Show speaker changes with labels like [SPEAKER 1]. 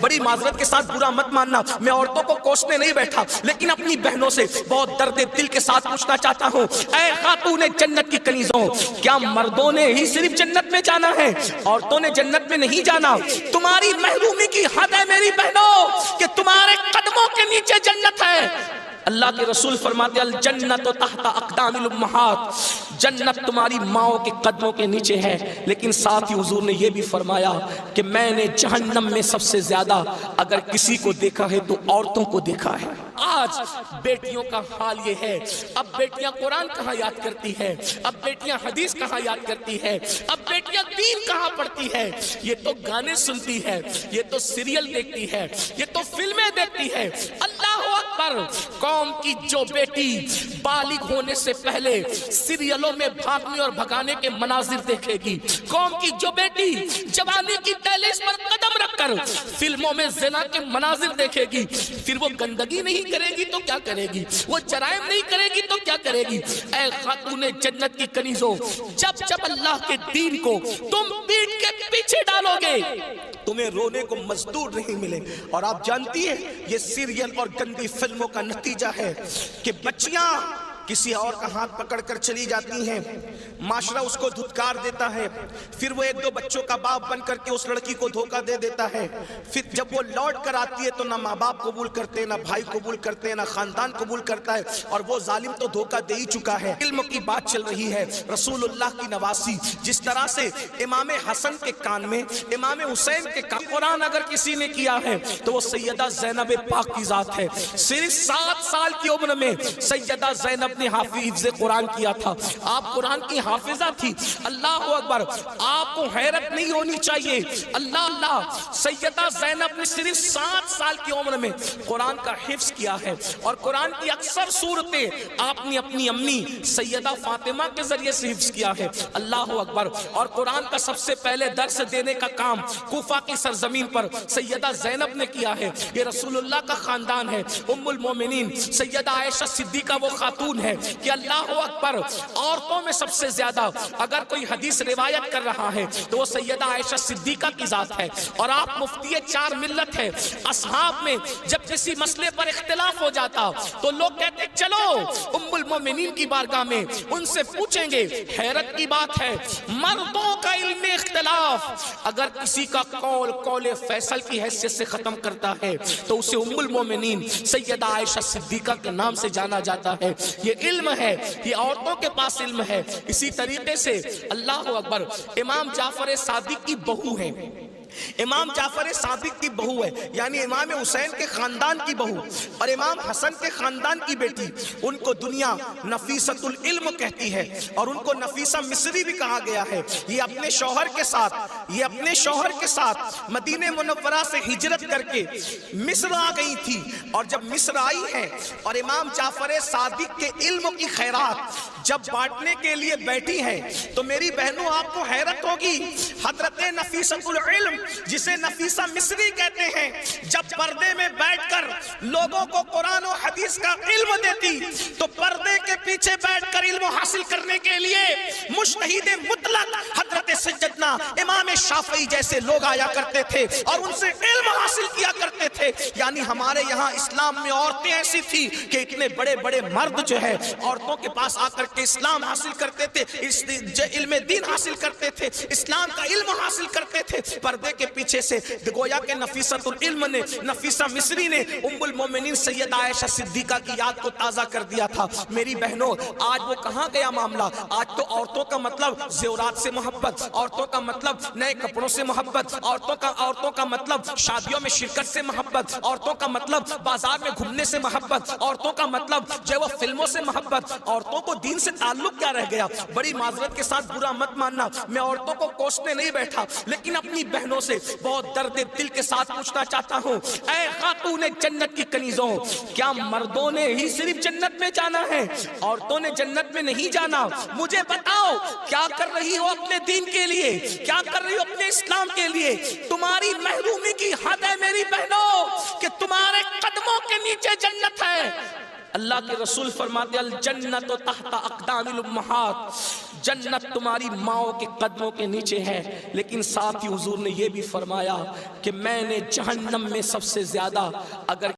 [SPEAKER 1] بڑی معذرت کے ساتھ برا مت ماننا، میں عورتوں کو کوسنے نہیں بیٹھا، لیکن اپنی بہنوں سے بہت درد دل کے ساتھ پوچھنا چاہتا ہوں، اے خاتون جنت کی کنیزوں، کیا مردوں نے ہی صرف جنت میں جانا ہے؟ عورتوں نے جنت میں نہیں جانا؟ تمہاری محرومی کی حد ہے میری بہنوں کہ تمہارے قدموں کے نیچے جنت ہے۔ اللہ کے رسول فرماتے ہیں الجنت تحت اقدام الامہات، جنت تمہاری ماؤں کے قدموں کے نیچے ہے، لیکن ساتھ ہی حضور نے یہ بھی فرمایا کہ میں نے جہنم میں سب سے زیادہ اگر کسی کو دیکھا ہے تو عورتوں کو دیکھا ہے۔ آج بیٹیوں کا حال یہ ہے، اب بیٹیاں قرآن کہاں یاد کرتی ہے، اب بیٹیاں حدیث کہاں یاد کرتی ہے، اب بیٹیاں دین کہاں پڑھتی ہے؟ یہ تو گانے سنتی ہے، یہ تو سیریل دیکھتی ہے، یہ تو فلمیں دیکھتی ہے۔ اللہ اکبر! قوم کی جو بیٹی بالغ ہونے سے پہلے سیریلوں میں بھاگنے اور بھگانے کے مناظر دیکھے گی، قوم کی جو بیٹی جوانی کی دہلیز پر قدم رکھ کر فلموں میں زنا کے مناظر دیکھے گی، پھر وہ گندگی نہیں کرے گی تو کیا کرے گی؟ وہ جرائم نہیں کرے گی تو کیا کرے گی؟ اے خاتون جنت کی کنیزوں، جب جب اللہ کے دین کو تم پیٹ کے پیچھے ڈالو گے تمہیں رونے کو مزدور نہیں ملے۔ اور آپ جانتی ہیں یہ سیریل اور گندی فلموں کا نتیجہ ہے کہ بچیاں کسی اور کا ہاتھ پکڑ کر چلی جاتی ہیں، معاشرہ اس کو دھتکار دیتا ہے، پھر وہ ایک دو بچوں کا باپ بن کر کے اس لڑکی کو دھوکہ دے دیتا ہے، پھر جب وہ لوٹ کر آتی ہے تو نہ ماں باپ قبول کرتے، نہ بھائی قبول کرتے، نہ خاندان قبول کرتا ہے، اور وہ ظالم تو دھوکہ دے ہی چکا ہے۔ علم کی بات چل رہی ہے، رسول اللہ کی نواسی، جس طرح سے امام حسن کے کان میں، امام حسین کے کان قرآن اگر کسی نے کیا ہے تو وہ سیدہ زینب پاک کی ذات ہے۔ صرف 7 سال کی عمر میں سیدہ زینب نے حافظ قرآن کیا تھا، آپ قرآن کی حافظہ تھی۔ اللہ اکبر! آپ کو حیرت نہیں ہونی چاہیے، اللہ سیدہ زینب نے صرف 7 سال کی عمر میں قرآن کا حفظ کیا ہے، اور قرآن کی اکثر صورتیں آپ نے اپنی امی سیدہ فاطمہ کے ذریعے سے حفظ کیا ہے۔ اللہ اکبر! اور قرآن کا سب سے پہلے درس دینے کا کام کوفہ کی سرزمین پر سیدہ زینب نے کیا ہے۔ یہ رسول اللہ کا خاندان ہے۔ ام المومنین سیدہ عائشہ صدیقہ وہ خاتون ہے کہ اللہ اکبر، عورتوں میں سب سے زیادہ اگر کوئی حدیث روایت کر رہا ہے تو وہ سیدہ عائشہ صدیقہ کی ذات ہے، اور آپ مفتی 4 ملت ہے۔ اصحاب میں جب کسی مسئلے پر اختلاف ہو جاتا تو لوگ کہتے چلو ام المومنین کی بارگاہ میں ان سے پوچھیں گے۔ حیرت کی بات ہے، مردوں کا علم اختلاف اگر کسی کا قول فیصل کی حیثیت سے ختم کرتا ہے تو اسے ام المومنین سیدہ عائشہ صدیقہ کے نام سے جانا جاتا ہے۔ یہ علم ہے، یہ عورتوں کے پاس علم ہے۔ اسی طریقے سے اللہ اکبر، امام جعفر صادق کی بہو ہے، امام جعفر صادق کی بہو ہے، یعنی امام حسین کے خاندان کی بہو اور امام حسن کے خاندان کی بیٹی، ان کو دنیا نفیسۃ العلم کہتی ہے، اور ان کو نفیسہ مصری بھی کہا گیا ہے۔ یہ اپنے شوہر کے ساتھ مدینہ منورہ سے ہجرت کر کے مصر آ گئی تھی، اور جب مصر آئی ہے اور امام جعفر صادق کے علم کی خیرات جب بانٹنے کے لیے بیٹھی ہیں تو میری بہنوں آپ کو حیرت ہوگی، حضرت نفیسۃ العلم جسے نفیسہ مصری کہتے ہیں، جب پردے میں بیٹھ کر لوگوں کو قرآن و حدیث کا علم دیتی تو پردے کے پیچھے بیٹھ کر علم حاصل کرنے کے لیے مجتہد مطلق حضرت سیدنا امام شافعی جیسے لوگ آیا کرتے تھے اور ان سے علم حاصل کیا کرتے تھے۔ یعنی ہمارے یہاں اسلام میں عورتیں ایسی تھی کہ اتنے بڑے بڑے مرد جو ہے عورتوں کے پاس آ کر کے اسلام حاصل کرتے تھے، علم دین حاصل کرتے تھے، اسلام کا علم حاصل کرتے تھے۔ پردے کے پیچھے سے گویا کہ نفیسۃ العلم نے، نفیسہ مصری نے ام المومنین سیدہ عائشہ صدیقہ کی یاد کو تازہ کر دیا تھا۔ میری بہنوں، آج وہ کہاں گیا معاملہ؟ آج تو عورتوں کا مطلب زیورات سے محبت، عورتوں کا مطلب نئے کپڑوں سے محبت، عورتوں کا مطلب شادیوں میں شرکت سے محبت، عورتوں کا مطلب بازار میں گھومنے سے محبت، عورتوں کا مطلب جو وہ فلموں سے محبت۔ عورتوں کو دین سے تعلق کیا رہ گیا؟ بڑی معذرت کے ساتھ برا مت ماننا، میں عورتوں کو کوسنے نہیں بیٹھا، لیکن اپنی بہنوں سے بہت درد دل کے ساتھ پوچھنا چاہتا ہوں، اے خاتون جنت کی کنیزوں، کیا مردوں نے ہی صرف جنت میں جانا ہے؟ عورتوں نے جنت میں نہیں جانا؟ مجھے بتاؤ کیا کر رہی ہو اپنے دین کے لیے، کیا کر رہی ہو اپنے اسلام کے لیے؟ تمہاری محرومی کی حد ہے میری بہنوں کہ تمہارے قدموں کے نیچے جنت ہے۔ اللہ کے رسول فرماتے الجنت تحت اقدام الامہات، جنت تمہاری ماؤں کے قدموں کے نیچے ہے، لیکن ساتھ ہی حضور نے یہ بھی فرمایا کہ میں نے جہنم میں سب سے زیادہ اگر